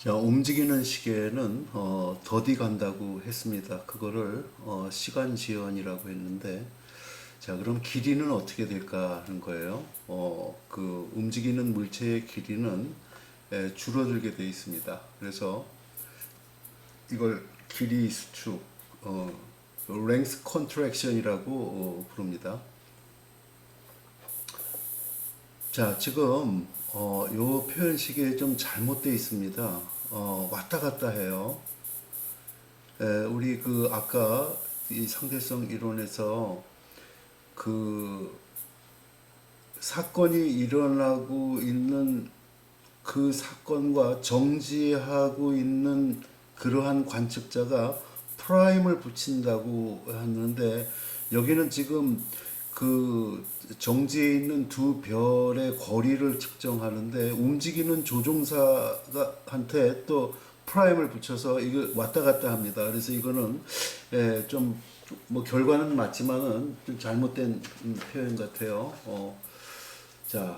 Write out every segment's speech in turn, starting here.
자, 움직이는 시계는 더디 간다고 했습니다. 그거를 시간 지연이라고 했는데, 자, 그럼 길이는 어떻게 될까 하는 거예요. 그 움직이는 물체의 길이는 줄어들게 돼 있습니다. 그래서 이걸 길이 수축, length contraction이라고 부릅니다. 자, 지금 요 표현식에 좀 잘못되어 있습니다. 왔다 갔다 해요. 우리 그 아까 이 상대성 이론에서 그 사건이 일어나고 있는 그 사건과 정지하고 있는 그러한 관측자가 프라임을 붙인다고 하는데, 여기는 지금 그 정지해 있는 두 별의 거리를 측정하는데 움직이는 조종사가 한테 또 프라임을 붙여서 이거 왔다 갔다 합니다. 그래서 이거는 좀 뭐 결과는 맞지만은 좀 잘못된 표현 같아요. 자,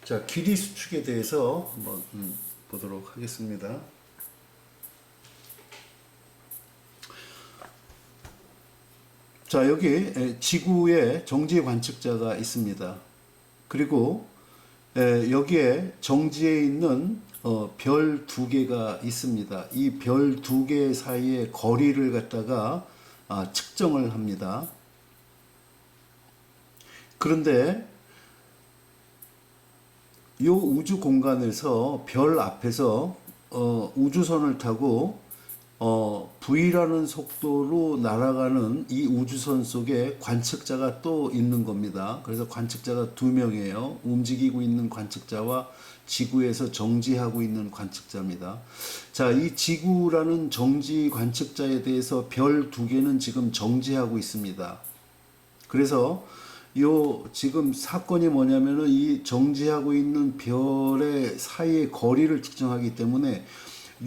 자, 길이 수축에 대해서 한번 보도록 하겠습니다. 자, 여기 지구에 정지 관측자가 있습니다. 그리고 여기에 정지에 있는 별 두 개가 있습니다. 이 별 두 개 사이의 거리를 갖다가 측정을 합니다. 그런데 이 우주 공간에서 별 앞에서 우주선을 타고 V라는 속도로 날아가는 이 우주선 속에 관측자가 또 있는 겁니다. 그래서 관측자가 두 명이에요. 움직이고 있는 관측자와 지구에서 정지하고 있는 관측자입니다. 자, 이 지구라는 정지 관측자에 대해서 별 두 개는 지금 정지하고 있습니다. 그래서 요 지금 사건이 뭐냐면은 이 정지하고 있는 별의 사이의 거리를 측정하기 때문에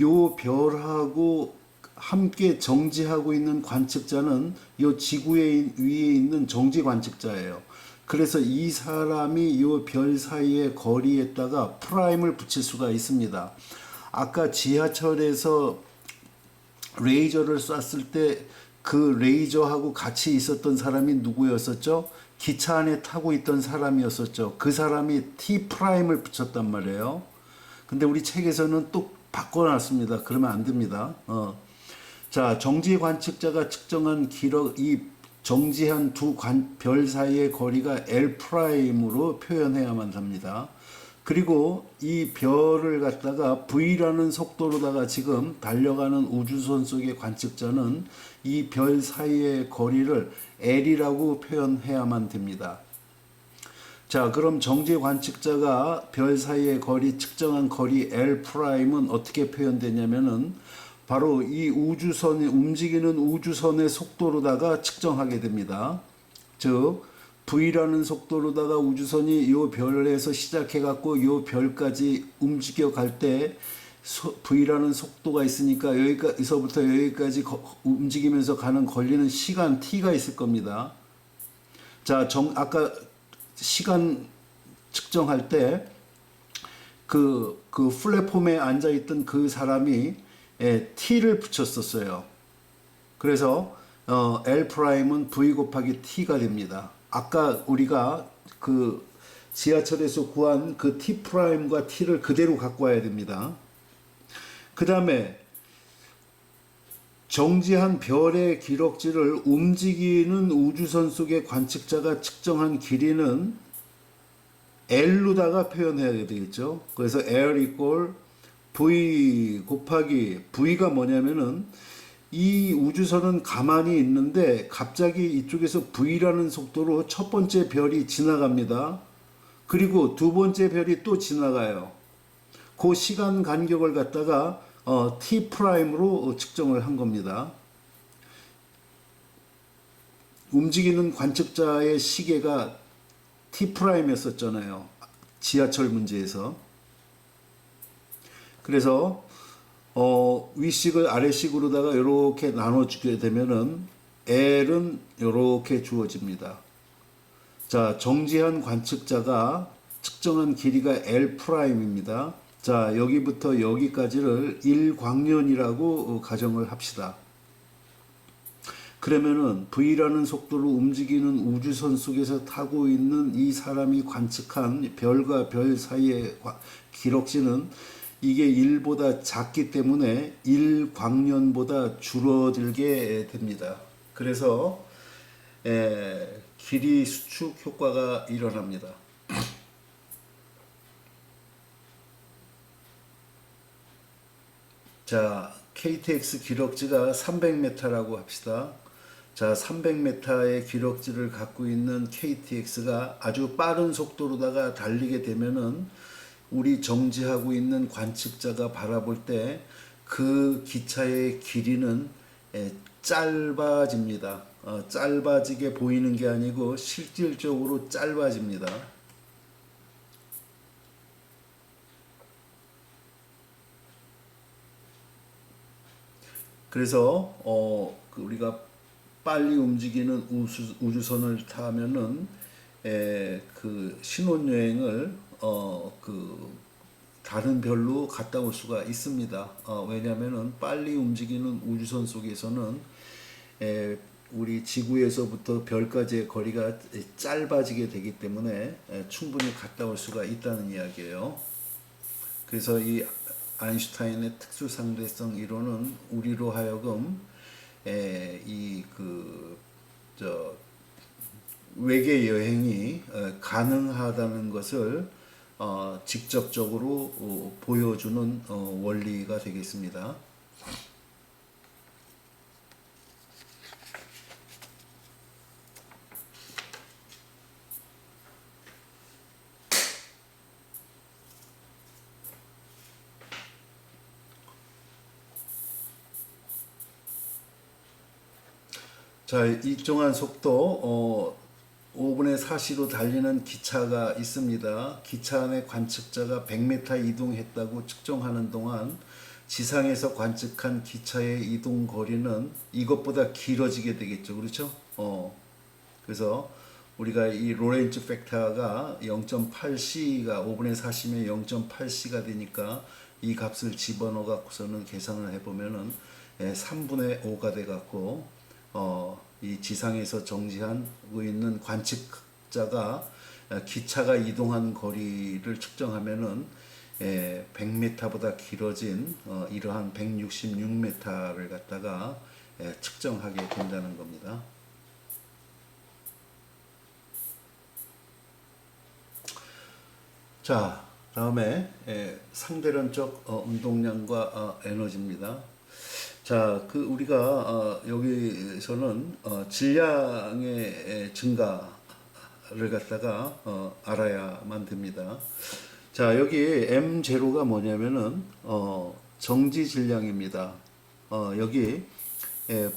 요 별하고 함께 정지하고 있는 관측자는 요 지구의 위에 있는 정지 관측자예요. 그래서 이 사람이 요 별 사이의 거리에다가 프라임을 붙일 수가 있습니다. 아까 지하철에서 레이저를 쐈을 때 그 레이저하고 같이 있었던 사람이 누구였었죠? 기차 안에 타고 있던 사람이었었죠. 그 사람이 T 프라임을 붙였단 말이에요. 근데 우리 책에서는 또 바꿔놨습니다. 그러면 안 됩니다. 자, 정지 관측자가 측정한 기록, 이 정지한 두 별 사이의 거리가 L 프라임으로 표현해야만 합니다. 그리고 이 별을 갖다가 V라는 속도로다가 지금 달려가는 우주선 속의 관측자는 이 별 사이의 거리를 L이라고 표현해야만 됩니다. 자, 그럼 정지 관측자가 별 사이의 거리, 측정한 거리 L'은 어떻게 표현되냐면은 바로 이 우주선이 움직이는 우주선의 속도로다가 측정하게 됩니다. 즉, V라는 속도로다가 우주선이 요 별에서 시작해 갖고 요 별까지 움직여 갈 때 V라는 속도가 있으니까 여기서부터 여기까지 움직이면서 가는 걸리는 시간 T가 있을 겁니다. 자, 아까 시간 측정할 때 그 플랫폼에 앉아있던 그 사람이 T를 붙였었어요. 그래서 L'은 V 곱하기 T가 됩니다. 아까 우리가 그 지하철에서 구한 그 T'과 T를 그대로 갖고 와야 됩니다. 그 다음에 정지한 별의 기록지를 움직이는 우주선 속의 관측자가 측정한 길이는 L로다가 표현해야 되겠죠. 그래서 L equal V 곱하기 V가 뭐냐면은 이 우주선은 가만히 있는데 갑자기 이쪽에서 V라는 속도로 첫 번째 별이 지나갑니다. 그리고 두 번째 별이 또 지나가요. 그 시간 간격을 갖다가 T 프라임으로 측정을 한 겁니다. 움직이는 관측자의 시계가 T 프라임이었었잖아요. 지하철 문제에서. 그래서 위식을 아래식으로다가 이렇게 나눠주게 되면은 L은 이렇게 주어집니다. 자, 정지한 관측자가 측정한 길이가 L'입니다. 자, 여기부터 여기까지를 1광년이라고 가정을 합시다. 그러면은 V라는 속도로 움직이는 우주선 속에서 타고 있는 이 사람이 관측한 별과 별 사이의 기록지는 이게 1보다 작기 때문에 1광년보다 줄어들게 됩니다. 그래서 길이 수축 효과가 일어납니다. 자, KTX 기록지가 300m라고 합시다. 자, 300m의 기록지를 갖고 있는 KTX가 아주 빠른 속도로다가 달리게 되면은 우리 정지하고 있는 관측자가 바라볼 때 그 기차의 길이는 짧아집니다. 짧아지게 보이는 게 아니고 실질적으로 짧아집니다. 그래서 우리가 빨리 움직이는 우주선을 타면은 그 신혼여행을 다른 별로 갔다 올 수가 있습니다. 왜냐하면은 빨리 움직이는 우주선 속에서는 우리 지구에서부터 별까지의 거리가 짧아지게 되기 때문에 충분히 갔다 올 수가 있다는 이야기예요. 그래서 이 아인슈타인의 특수상대성 이론은 우리로 하여금 외계 여행이 가능하다는 것을 직접적으로 보여주는 원리가 되겠습니다. 자, 일정한 속도 5분의 4시로 달리는 기차가 있습니다. 기차 안에 관측자가 100m 이동했다고 측정하는 동안 지상에서 관측한 기차의 이동 거리는 이것보다 길어지게 되겠죠. 그렇죠? 그래서 우리가 이 로렌츠 팩터가 0.8c가 5분의 4시면 0.8c가 되니까 이 값을 집어넣어 갖고서는 계산을 해보면은 3분의 5가 돼 갖고 이 지상에서 정지하고 있는 관측자가 기차가 이동한 거리를 측정하면은 100m보다 길어진 이러한 166m를 갖다가 측정하게 된다는 겁니다. 자, 다음에 상대론적 운동량과 에너지입니다. 자, 우리가 여기서는 질량의 증가를 갖다가 알아야만 됩니다. 자, 여기 M0가 뭐냐면은 정지 질량입니다. 여기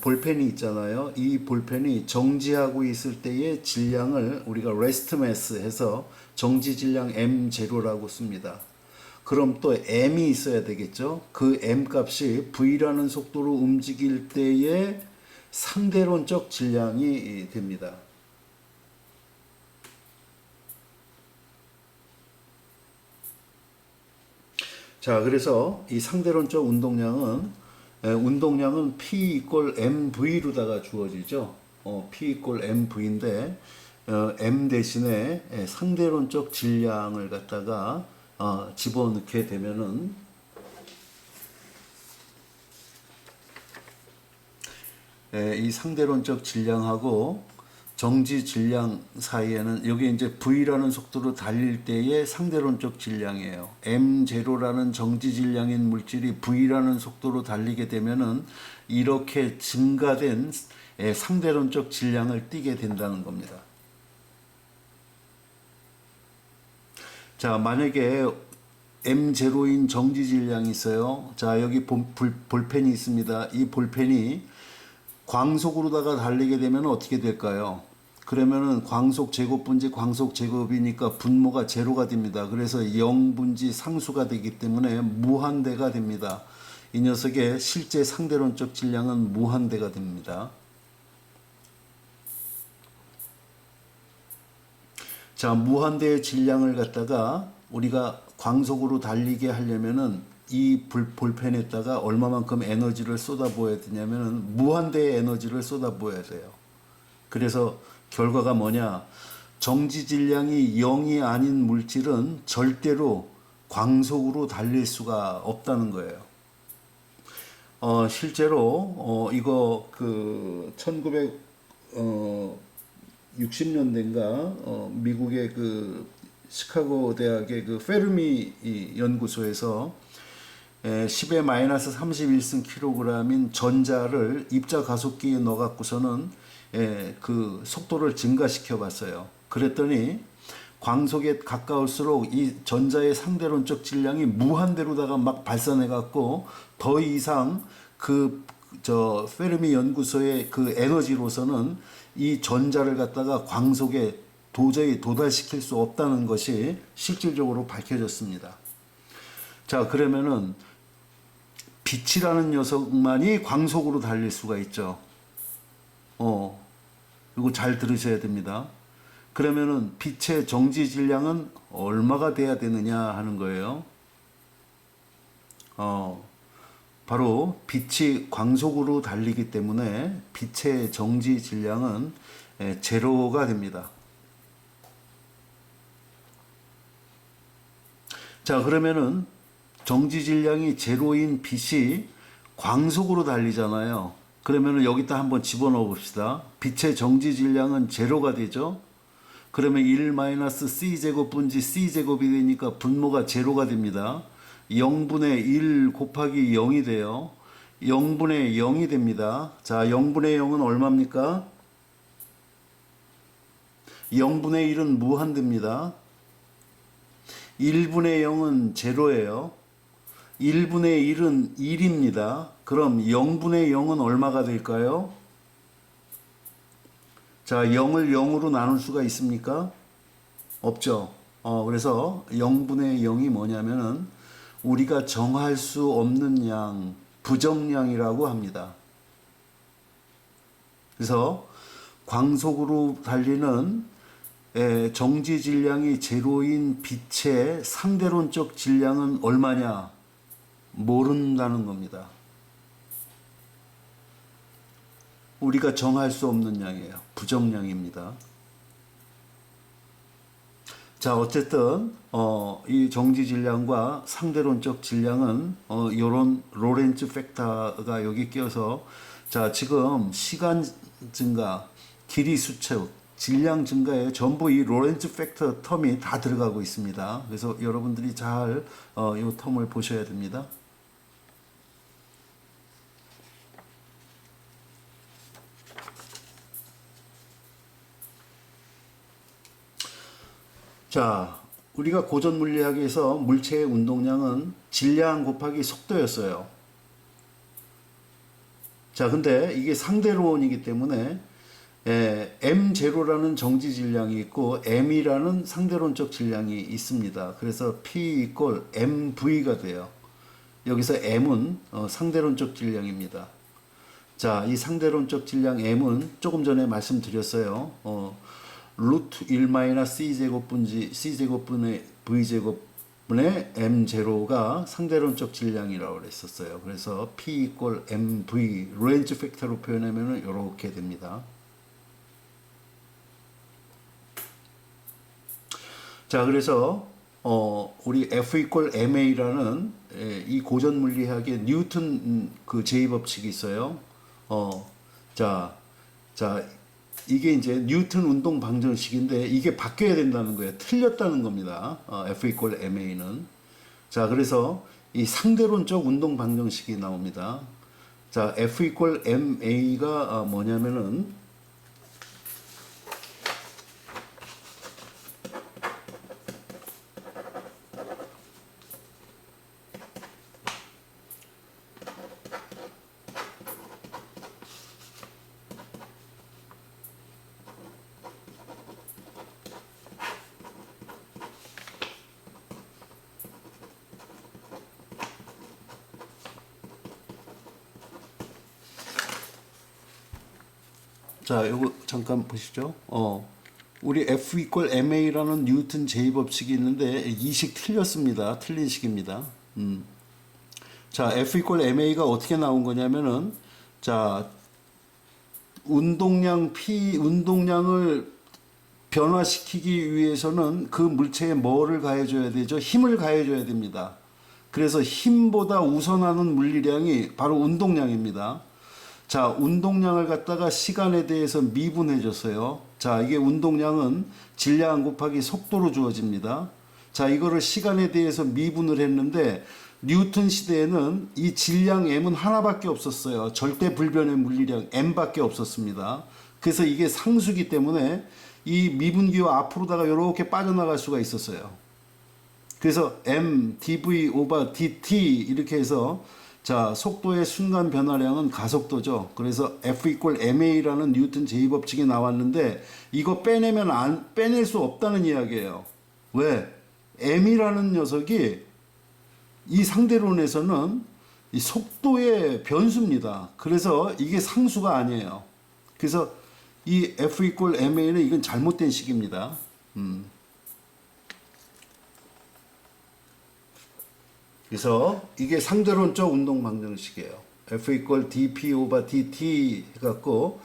볼펜이 있잖아요. 이 볼펜이 정지하고 있을 때의 질량을 우리가 레스트 매스 해서 정지 질량 M0라고 씁니다. 그럼 또 M이 있어야 되겠죠. 그 M 값이 V라는 속도로 움직일 때의 상대론적 질량이 됩니다. 자, 그래서 이 상대론적 운동량은 P 이퀄 MV로다가 주어지죠. P 이퀄 MV인데 M 대신에 상대론적 질량을 갖다가 집어넣게 되면은 이 상대론적 질량하고 정지 질량 사이에는 여기 이제 V라는 속도로 달릴 때의 상대론적 질량이에요. M0라는 정지 질량인 물질이 V라는 속도로 달리게 되면은 이렇게 증가된 상대론적 질량을 띠게 된다는 겁니다. 자, 만약에 M0인 정지 질량이 있어요. 자, 여기 볼펜이 있습니다. 이 볼펜이 광속으로다가 달리게 되면 어떻게 될까요? 그러면은 광속 제곱분지 광속 제곱이니까 분모가 제로가 됩니다. 그래서 0분지 상수가 되기 때문에 무한대가 됩니다. 이 녀석의 실제 상대론적 질량은 무한대가 됩니다. 자, 무한대의 질량을 갖다가 우리가 광속으로 달리게 하려면은 이 볼펜에다가 얼마만큼 에너지를 쏟아부어야 되냐면은 무한대의 에너지를 쏟아부어야 돼요. 그래서 결과가 뭐냐? 정지 질량이 0이 아닌 물질은 절대로 광속으로 달릴 수가 없다는 거예요. 실제로 이거 그 1960년대인가 미국의 그 시카고 대학의 그 페르미 연구소에서 10의 마이너스 31승 킬로그램인 전자를 입자 가속기에 넣어 갖고서는 그 속도를 증가시켜 봤어요. 그랬더니 광속에 가까울수록 이 전자의 상대론적 질량이 무한대로다가 막 발산해 갖고 더 이상 그 저 페르미 연구소의 그 에너지로서는 이 전자를 갖다가 광속에 도저히 도달시킬 수 없다는 것이 실질적으로 밝혀졌습니다. 자, 그러면은 빛이라는 녀석만이 광속으로 달릴 수가 있죠. 이거 잘 들으셔야 됩니다. 그러면은 빛의 정지 질량은 얼마가 돼야 되느냐 하는 거예요. 바로 빛이 광속으로 달리기 때문에 빛의 정지 질량은 제로가 됩니다. 자, 그러면은 정지 질량이 제로인 빛이 광속으로 달리잖아요. 그러면은 여기다 한번 집어넣어 봅시다. 빛의 정지 질량은 제로가 되죠. 그러면 1-c제곱 분지 c제곱이 되니까 분모가 제로가 됩니다. 0분의 1 곱하기 0이 돼요. 0분의 0이 됩니다. 자, 0분의 0은 얼마입니까? 0분의 1은 무한대입니다. 1분의 0은 제로예요. 1분의 1은 1입니다. 그럼 0분의 0은 얼마가 될까요? 자, 0을 0으로 나눌 수가 있습니까? 없죠. 그래서 0분의 0이 뭐냐면은 우리가 정할 수 없는 양, 부정량이라고 합니다. 그래서 광속으로 달리는 정지 질량이 제로인 빛의 상대론적 질량은 얼마냐? 모른다는 겁니다. 우리가 정할 수 없는 양이에요. 부정량입니다. 자, 어쨌든 이 정지 질량과 상대론적 질량은 요런 로렌츠 팩터가 여기 끼어서 자, 지금 시간 증가, 길이 수축, 질량 증가에 전부 이 로렌츠 팩터 텀이 다 들어가고 있습니다. 그래서 여러분들이 잘 이 텀을 보셔야 됩니다. 자, 우리가 고전 물리학에서 물체의 운동량은 질량 곱하기 속도였어요. 자, 근데 이게 상대론이기 때문에 M0라는 정지 질량이 있고 M이라는 상대론적 질량이 있습니다. 그래서 P = MV가 돼요. 여기서 M은 상대론적 질량입니다. 자, 이 상대론적 질량 M은 조금 전에 말씀드렸어요. 루트 1-c제곱 분지 c제곱분의 v제곱분의 m0가 상대론적 질량이라고 그랬었어요. 그래서 P = mv 로렌츠 팩터로 표현하면 이렇게 됩니다. 자, 그래서 우리 F = ma라는 이 고전 물리학의 뉴턴 그 제2법칙이 있어요. 자, 이게 이제 뉴턴 운동 방정식인데 이게 바뀌어야 된다는 거예요. 틀렸다는 겁니다. F = ma는. 자, 그래서 이 상대론적 운동 방정식이 나옵니다. 자, F = ma가 뭐냐면은 자, 요거 잠깐 보시죠. 우리 F 이퀄 ma라는 뉴턴 제2법칙이 있는데 이 식 틀렸습니다. 틀린 식입니다. 자, F 이퀄 ma가 어떻게 나온 거냐면은 자, 운동량을 변화시키기 위해서는 그 물체에 뭐를 가해줘야 되죠? 힘을 가해줘야 됩니다. 그래서 힘보다 우선하는 물리량이 바로 운동량입니다. 자, 운동량을 갖다가 시간에 대해서 미분해 줬어요. 자, 이게 운동량은 질량 곱하기 속도로 주어집니다. 자, 이거를 시간에 대해서 미분을 했는데 뉴턴 시대에는 이 질량 m은 하나밖에 없었어요. 절대 불변의 물리량 m밖에 없었습니다. 그래서 이게 상수기 때문에 이 미분기와 앞으로다가 이렇게 빠져나갈 수가 있었어요. 그래서 m dv 오버 dt 이렇게 해서 자, 속도의 순간 변화량은 가속도죠. 그래서 F 이퀄 ma라는 뉴턴 제2법칙이 나왔는데 이거 빼낼 수 없다는 이야기예요. 왜? m이라는 녀석이 이 상대론에서는 이 속도의 변수입니다. 그래서 이게 상수가 아니에요. 그래서 이 F 이퀄 ma는 이건 잘못된 식입니다. 그래서 이게 상대론적 운동 방정식이에요. F 이퀄 dp 오버 dt 해갖고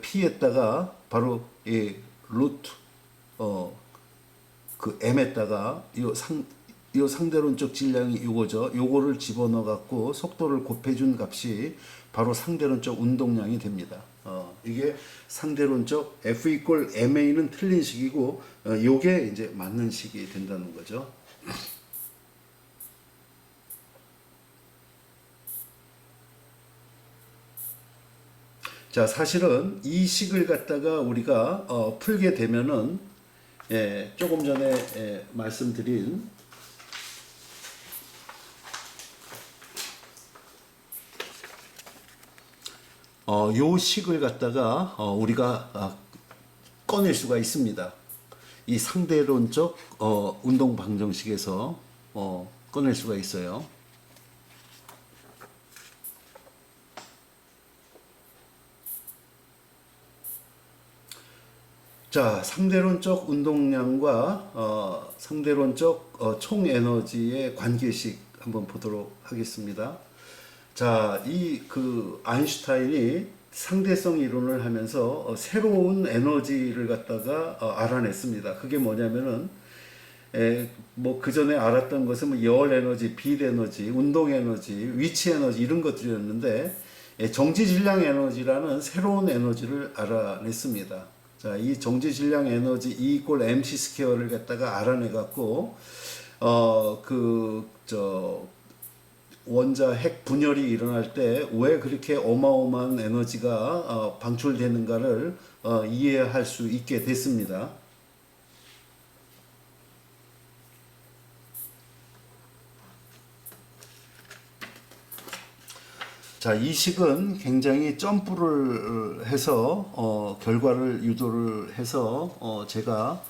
p에다가 바로 이 루트 그 m에다가 이 상대론적 질량이 요거죠. 요거를 집어넣어 갖고 속도를 곱해준 값이 바로 상대론적 운동량이 됩니다. 이게 상대론적 F 이퀄 ma는 틀린 식이고 요게 이제 맞는 식이 된다는 거죠. 자, 사실은 이 식을 갖다가 우리가 풀게 되면은 조금 전에 말씀드린 요 식을 갖다가 우리가 꺼낼 수가 있습니다. 이 상대론적 운동 방정식에서 꺼낼 수가 있어요. 자, 상대론적 운동량과 상대론적 총 에너지의 관계식 한번 보도록 하겠습니다. 자, 이 그 아인슈타인이 상대성 이론을 하면서 새로운 에너지를 갖다가 알아냈습니다. 그게 뭐냐면은 뭐 그 전에 알았던 것은 뭐 열 에너지, 빛 에너지, 운동 에너지, 위치 에너지 이런 것들이었는데 정지 질량 에너지라는 새로운 에너지를 알아냈습니다. 자, 이 정지 질량 에너지 E 이퀄 mc 스퀘어를 갖다가 알아내 갖고 원자 핵 분열이 일어날 때 왜 그렇게 어마어마한 에너지가 방출되는가를 이해할 수 있게 됐습니다. 자, 이 식은 굉장히 점프를 해서 결과를 유도를 해서 제가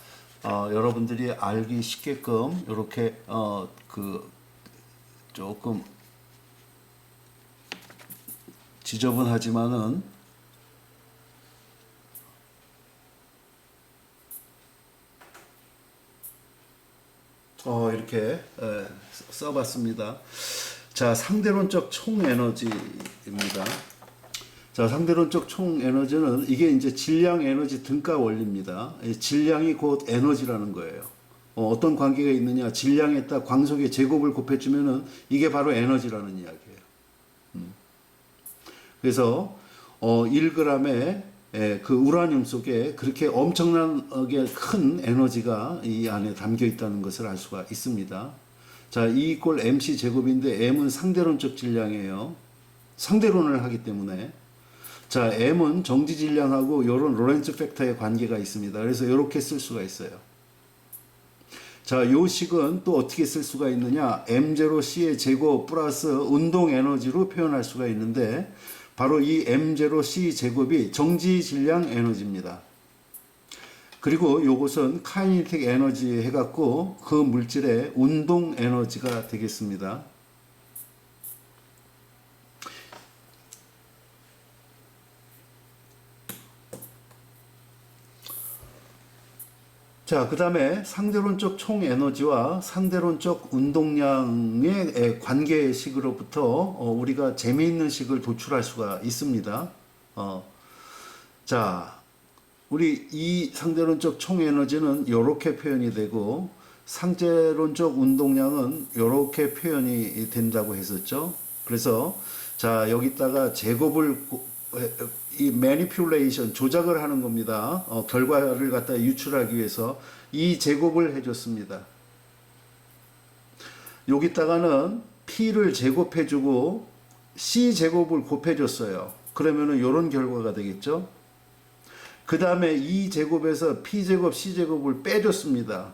여러분들이 알기 쉽게끔 이렇게 그 조금 지저분하지만은 이렇게 써봤습니다. 자, 상대론적 총 에너지입니다. 자, 상대론적 총 에너지는 이게 이제 질량 에너지 등가 원리입니다. 질량이 곧 에너지라는 거예요. 어떤 관계가 있느냐? 질량에다 광속의 제곱을 곱해주면은 이게 바로 에너지라는 이야기예요. 그래서 1g의 그 우라늄 속에 그렇게 엄청나게 큰 에너지가 이 안에 담겨 있다는 것을 알 수가 있습니다. 자, E 이퀄 mc 제곱인데 m은 상대론적 질량이에요. 상대론을 하기 때문에. 자, m은 정지 질량하고 이런 로렌츠 팩터의 관계가 있습니다. 그래서 이렇게 쓸 수가 있어요. 자, 요 식은 또 어떻게 쓸 수가 있느냐? m0c의 제곱 플러스 운동 에너지로 표현할 수가 있는데 바로 이 m0c 제곱이 정지 질량 에너지입니다. 그리고 요것은 카이네틱 에너지 해갖고 그 물질의 운동 에너지가 되겠습니다. 자, 그 다음에 상대론적 총 에너지와 상대론적 운동량의 관계식으로부터 우리가 재미있는 식을 도출할 수가 있습니다. 자, 우리 이 상대론적 총 에너지는 이렇게 표현이 되고 상대론적 운동량은 이렇게 표현이 된다고 했었죠. 그래서 자, 여기다가 제곱을 이 매니퓰레이션 조작을 하는 겁니다. 결과를 갖다 유출하기 위해서 이 제곱을 해줬습니다. 여기다가는 P를 제곱해주고 C 제곱을 곱해줬어요. 그러면은 이런 결과가 되겠죠. 그 다음에 이 제곱에서 P 제곱, C 제곱을 빼줬습니다.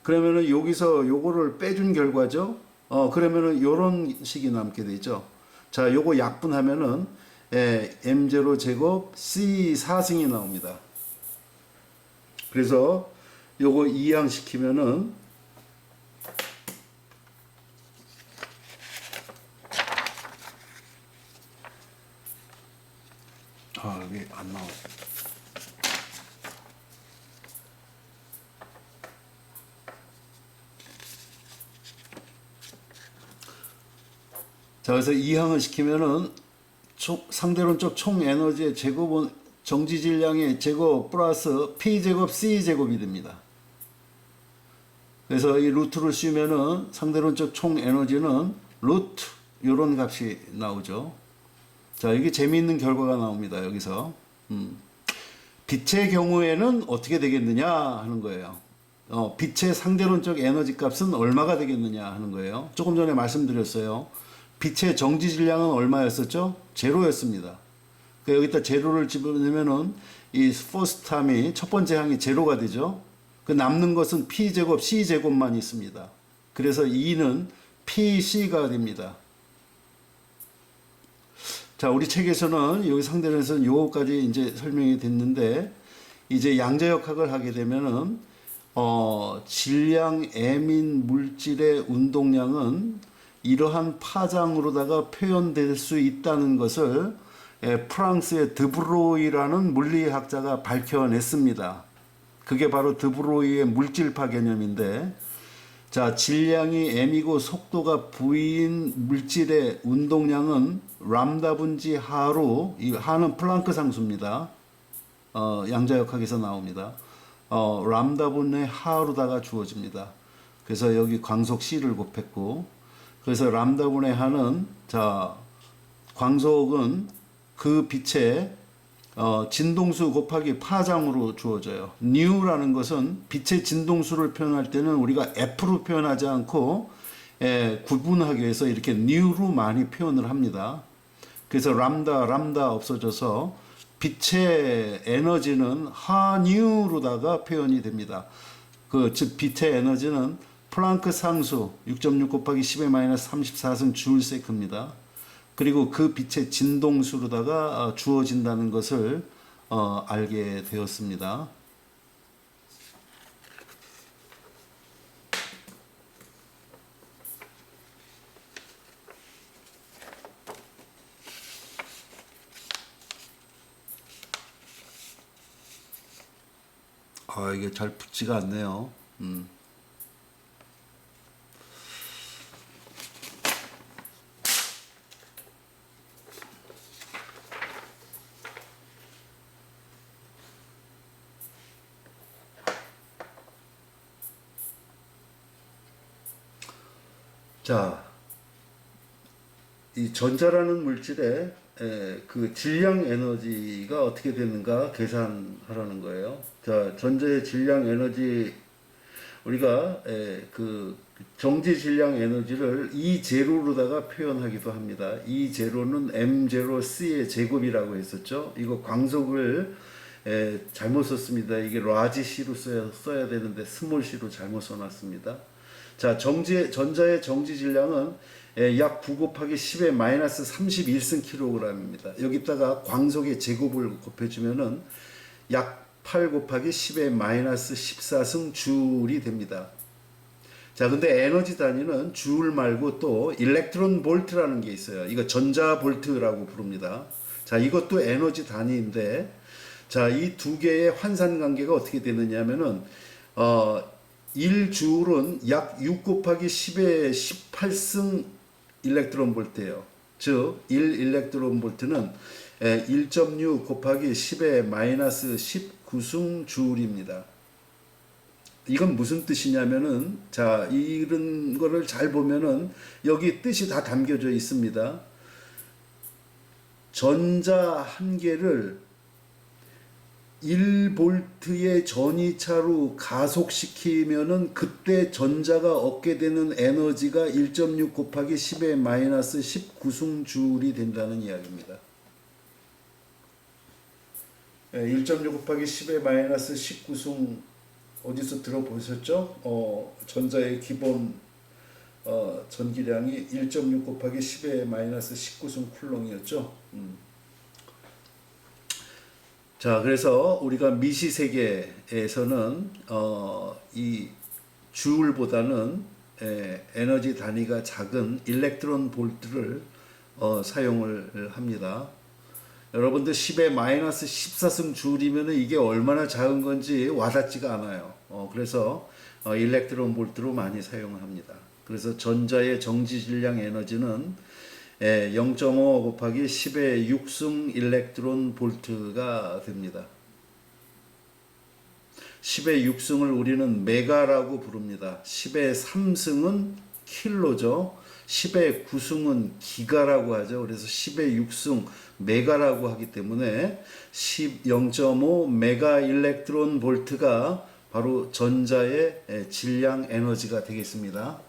그러면은 여기서 요거를 빼준 결과죠. 그러면은 요런 식이 남게 되죠. 자, 요거 약분하면은 M0 제곱 C 4승이 나옵니다. 그래서 요거 이항시키면은 여기 안 나와. 자, 그래서 이항을 시키면은 상대론적 총 에너지의 제곱은 정지 질량의 제곱 플러스 P 제곱 C 제곱이 됩니다. 그래서 이 루트를 씌우면은 상대론적 총 에너지는 루트 이런 값이 나오죠. 자, 이게 재미있는 결과가 나옵니다. 여기서 빛의 경우에는 어떻게 되겠느냐 하는 거예요. 빛의 상대론적 에너지 값은 얼마가 되겠느냐 하는 거예요. 조금 전에 말씀드렸어요. 빛의 정지 질량은 얼마였었죠? 제로였습니다. 여기다 제로를 집어넣으면은 이 퍼스트 함이 첫 번째 항이 제로가 되죠. 그 남는 것은 P 제곱, C 제곱만 있습니다. 그래서 2는 PC가 됩니다. 자, 우리 책에서는 여기 상대론에서는 요거까지 이제 설명이 됐는데 이제 양자역학을 하게 되면은 질량 M인 물질의 운동량은 이러한 파장으로다가 표현될 수 있다는 것을 프랑스의 드브로이라는 물리학자가 밝혀냈습니다. 그게 바로 드브로이의 물질파 개념인데, 자, 질량이 m이고 속도가 v인 물질의 운동량은 람다 분지 하로, 이 하는 플랑크 상수입니다. 양자역학에서 나옵니다. 람다 분의 하로다가 주어집니다. 그래서 여기 광속 C를 곱했고, 그래서 람다 분의 하는, 자, 광속은 그 빛의 진동수 곱하기 파장으로 주어져요. 뉴라는 것은 빛의 진동수를 표현할 때는 우리가 F로 표현하지 않고 구분하기 위해서 이렇게 뉴로 많이 표현을 합니다. 그래서 람다 없어져서 빛의 에너지는 하뉴로다가 표현이 됩니다. 즉 빛의 에너지는 플랑크 상수 6.6 곱하기 10의 마이너스 34승 주울세크입니다. 그리고 그 빛의 진동수로다가 주어진다는 것을 알게 되었습니다. 이게 잘 붙지가 않네요. 자, 이 전자라는 물질의 그 질량 에너지가 어떻게 되는가 계산하라는 거예요. 자, 전자의 질량 에너지, 우리가 그 정지 질량 에너지를 E 제로로다가 표현하기도 합니다. E 제로는 M0C의 제곱이라고 했었죠. 이거 광속을 잘못 썼습니다. 이게 라지 C로 써야 되는데 스몰 C로 잘못 써놨습니다. 자, 전자의 정지 질량은 약 9 곱하기 10의 마이너스 31승 킬로그램입니다. 여기다가 광속의 제곱을 곱해주면은 약 8 곱하기 10의 마이너스 14승 줄이 됩니다. 자, 근데 에너지 단위는 줄 말고 또 일렉트론 볼트라는 게 있어요. 이거 전자 볼트라고 부릅니다. 자, 이것도 에너지 단위인데, 자, 이 두 개의 환산 관계가 어떻게 되느냐 하면은 1줄은 약 6 곱하기 10의 18승 일렉트론 볼트예요. 즉 1 일렉트론 볼트는 1.6 곱하기 10의 마이너스 19승 줄입니다. 이건 무슨 뜻이냐면은, 자, 이런 거를 잘 보면은 여기 뜻이 다 담겨져 있습니다. 전자 한 개를 1볼트의 전이차로 가속시키면은 그때 전자가 얻게 되는 에너지가 1.6 곱하기 10의 마이너스 19승 줄이 된다는 이야기입니다. 1.6 곱하기 10의 마이너스 19승 어디서 들어보셨죠? 전자의 기본 전기량이 1.6 곱하기 10의 마이너스 19승 쿨롱이었죠. 자, 그래서 우리가 미시 세계에서는 이 줄보다는 에너지 단위가 작은 일렉트론 볼트를 사용을 합니다. 여러분들 10의 마이너스 14승 줄이면 이게 얼마나 작은 건지 와닿지가 않아요. 그래서 일렉트론 볼트로 많이 사용을 합니다. 그래서 전자의 정지 질량 에너지는 0.5 곱하기 10의 6승 일렉트론 볼트가 됩니다. 10의 6승을 우리는 메가라고 부릅니다. 10의 3승은 킬로죠. 10의 9승은 기가라고 하죠. 그래서 10의 6승 메가라고 하기 때문에 0.5 메가 일렉트론 볼트가 바로 전자의 질량 에너지가 되겠습니다.